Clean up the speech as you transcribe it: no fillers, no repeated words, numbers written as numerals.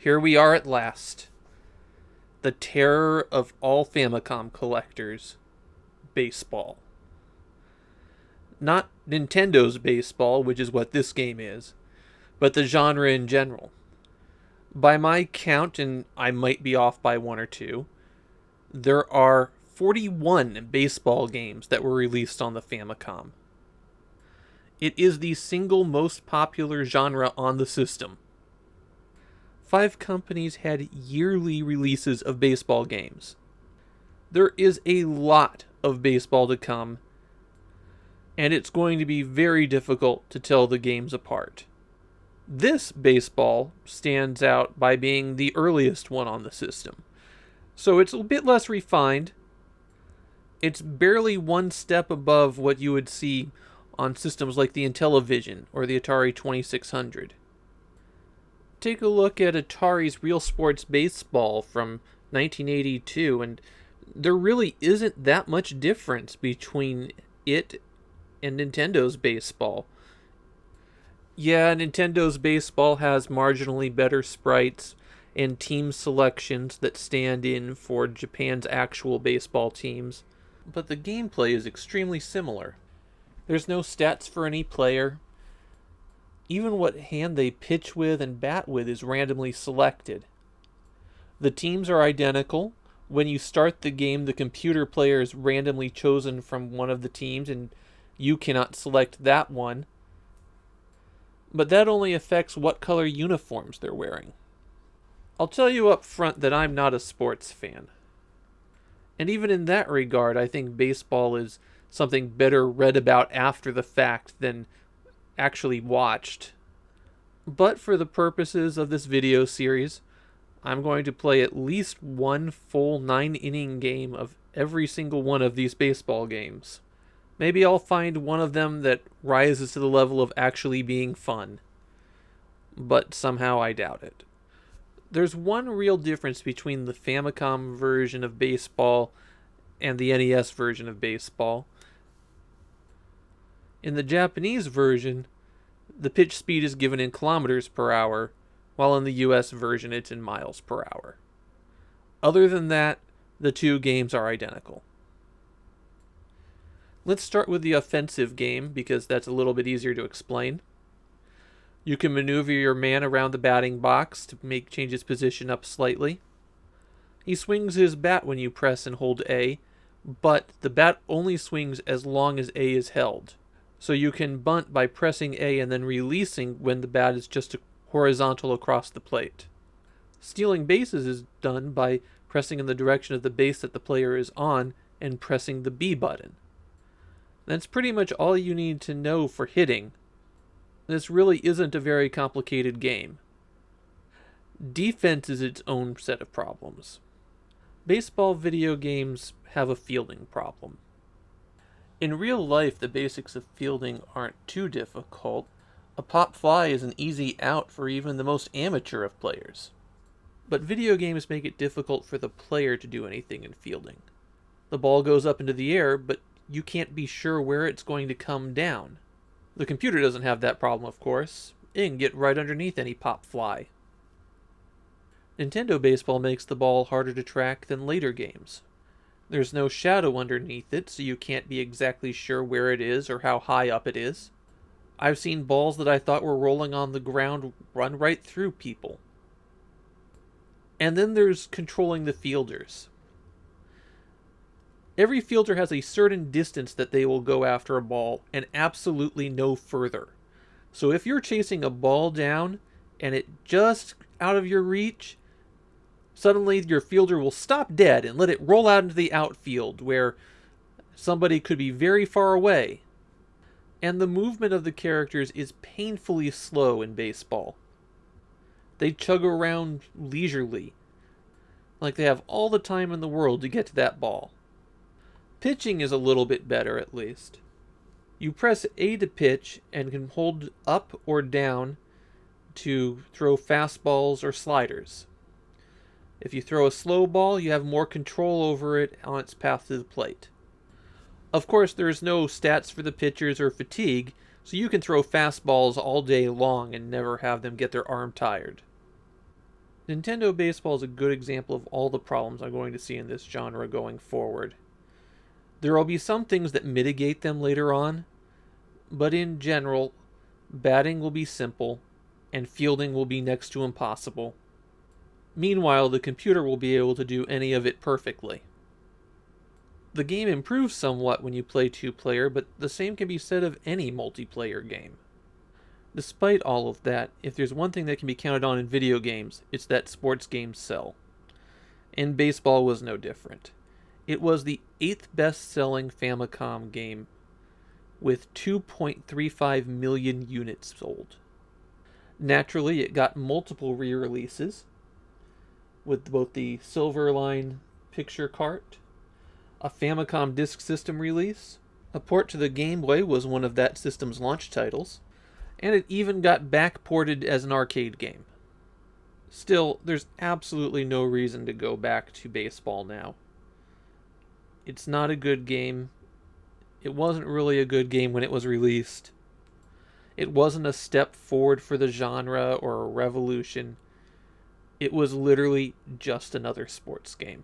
Here we are at last. The terror of all Famicom collectors. Baseball. Not Nintendo's baseball, which is what this game is, but the genre in general. By my count, and I might be off by one or two, there are 41 baseball games that were released on the Famicom. It is the single most popular genre on the system. 5 companies had yearly releases of baseball games. There is a lot of baseball to come, and it's going to be very difficult to tell the games apart. This baseball stands out by being the earliest one on the system, so it's a bit less refined. It's barely one step above what you would see on systems like the Intellivision or the Atari 2600. Take a look at Atari's Real Sports Baseball from 1982, and there really isn't that much difference between it and Nintendo's baseball. Yeah, Nintendo's baseball has marginally better sprites and team selections that stand in for Japan's actual baseball teams, but the gameplay is extremely similar. There's no stats for any player. Even what hand they pitch with and bat with is randomly selected. The teams are identical. When you start the game, the computer player is randomly chosen from one of the teams, and you cannot select that one. But that only affects what color uniforms they're wearing. I'll tell you up front that I'm not a sports fan. And even in that regard, I think baseball is something better read about after the fact than actually watched. But for the purposes of this video series, I'm going to play at least one full 9-inning game of every single one of these baseball games. Maybe I'll find one of them that rises to the level of actually being fun. But somehow I doubt it. There's one real difference between the Famicom version of baseball and the NES version of baseball. In the Japanese version, the pitch speed is given in kilometers per hour, while in the US version it's in miles per hour. Other than that, the two games are identical. Let's start with the offensive game, because that's a little bit easier to explain. You can maneuver your man around the batting box to change his position up slightly. He swings his bat when you press and hold A, but the bat only swings as long as A is held. So you can bunt by pressing A and then releasing when the bat is just horizontal across the plate. Stealing bases is done by pressing in the direction of the base that the player is on and pressing the B button. That's pretty much all you need to know for hitting. This really isn't a very complicated game. Defense is its own set of problems. Baseball video games have a fielding problem. In real life, the basics of fielding aren't too difficult. A pop fly is an easy out for even the most amateur of players. But video games make it difficult for the player to do anything in fielding. The ball goes up into the air, but you can't be sure where it's going to come down. The computer doesn't have that problem, of course. It can get right underneath any pop fly. Nintendo Baseball makes the ball harder to track than later games. There's no shadow underneath it, so you can't be exactly sure where it is or how high up it is. I've seen balls that I thought were rolling on the ground run right through people. And then there's controlling the fielders. Every fielder has a certain distance that they will go after a ball, and absolutely no further. So if you're chasing a ball down, and it just out of your reach, suddenly your fielder will stop dead and let it roll out into the outfield, where somebody could be very far away. And the movement of the characters is painfully slow in baseball. They chug around leisurely, like they have all the time in the world to get to that ball. Pitching is a little bit better, at least. You press A to pitch and can hold up or down to throw fastballs or sliders. If you throw a slow ball, you have more control over it on its path to the plate. Of course, there's no stats for the pitchers or fatigue, so you can throw fastballs all day long and never have them get their arm tired. Nintendo Baseball is a good example of all the problems I'm going to see in this genre going forward. There will be some things that mitigate them later on, but in general, batting will be simple, and fielding will be next to impossible. Meanwhile, the computer will be able to do any of it perfectly. The game improves somewhat when you play two-player, but the same can be said of any multiplayer game. Despite all of that, if there's one thing that can be counted on in video games, it's that sports games sell. And baseball was no different. It was the 8th best-selling Famicom game, with 2.35 million units sold. Naturally, it got multiple re-releases, with both the Silver Line picture cart, a Famicom Disk System release, a port to the Game Boy was one of that system's launch titles, and it even got back-ported as an arcade game. Still, there's absolutely no reason to go back to baseball now. It's not a good game. It wasn't really a good game when it was released. It wasn't a step forward for the genre or a revolution. It was literally just another sports game.